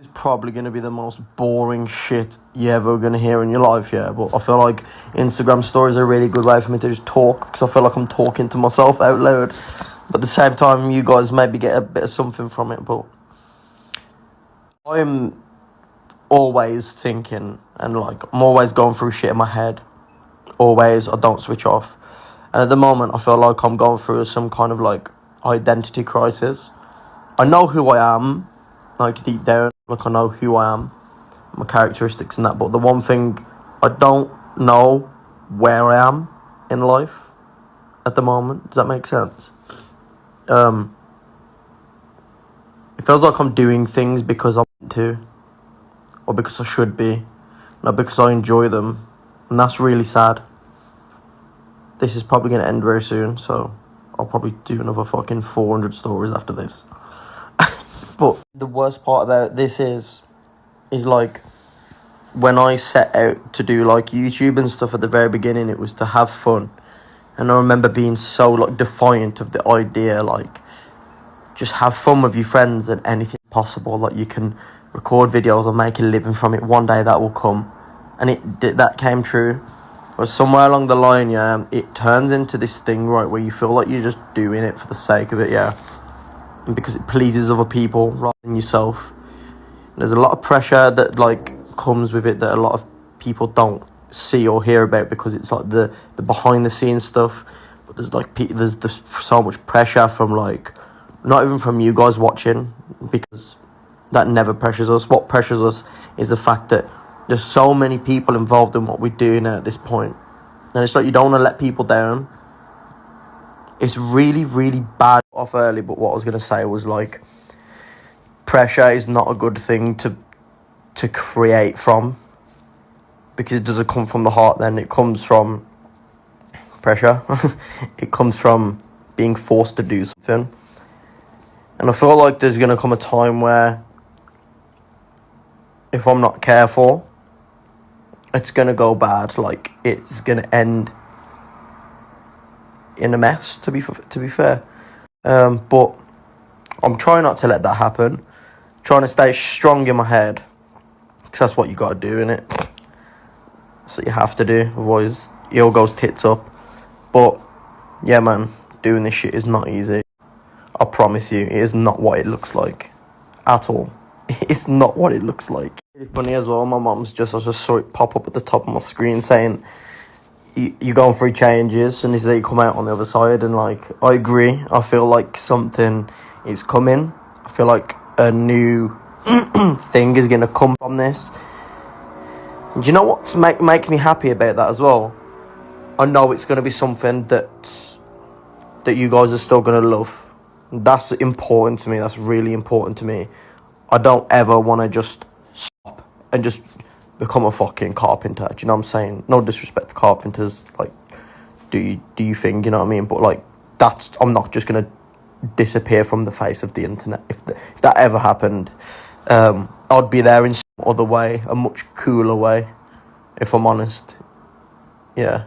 It's probably going to be the most boring shit you're ever going to hear in your life, yeah. But I feel like Instagram stories are a really good way for me to just talk, because I feel like I'm talking to myself out loud. But at the same time, you guys maybe get a bit of something from it. But I'm always thinking, and like, I'm always going through shit in my head. Always, I don't switch off. And at the moment, I feel like I'm going through some kind of like identity crisis. I know who I am, like deep down. Like, I know who I am, my characteristics and that. But the one thing, I don't know where I am in life at the moment. Does that make sense? It feels like I'm doing things because I want to, or because I should be, not because I enjoy them. And that's really sad. This is probably going to end very soon, so I'll probably do another fucking 400 stories after this. But the worst part about this is like, when I set out to do like YouTube and stuff at the very beginning, it was to have fun. And I remember being so like defiant of the idea, like, just have fun with your friends and anything possible. Like, you can record videos and make a living from it. One day that will come. And that came true. But somewhere along the line, yeah, it turns into this thing, right, where you feel like you're just doing it for the sake of it, yeah. And because it pleases other people rather than yourself. There's a lot of pressure that like comes with it that a lot of people don't see or hear about, because it's like the behind the scenes stuff. But there's like there's so much pressure from, like, not even from you guys watching, because that never pressures us. What pressures us is the fact that there's so many people involved in what we're doing at this point. And it's like, you don't want to let people down. It's really, really bad off early. But what I was going to say was, like, pressure is not a good thing to create from, because it doesn't come from the heart. Then it comes from pressure. It comes from being forced to do something. And I feel like there's going to come a time where, if I'm not careful, it's going to go bad. Like, it's going to end in a mess, to be fair. But I'm trying not to let that happen. Trying to stay strong in my head, because that's what you got to do, innit? That's what you have to do, otherwise it all goes tits up. But yeah, man, doing this shit is not easy. I promise you, it is not what it looks like at all. It's not what it looks like. Really funny as well, I just saw it pop up at the top of my screen saying, you're going through changes, and this is how you come out on the other side. And like, I agree. I feel like something is coming. I feel like a new thing is going to come from this. And do you know what's make me happy about that as well? I know it's going to be something that you guys are still going to love. That's important to me. That's really important to me. I don't ever want to just stop and just become a fucking carpenter. Do you know what I'm saying? No disrespect to carpenters. Like, do you think, you know what I mean? But like, I'm not just going to disappear from the face of the internet. If that ever happened, I'd be there in some other way, a much cooler way, if I'm honest. Yeah.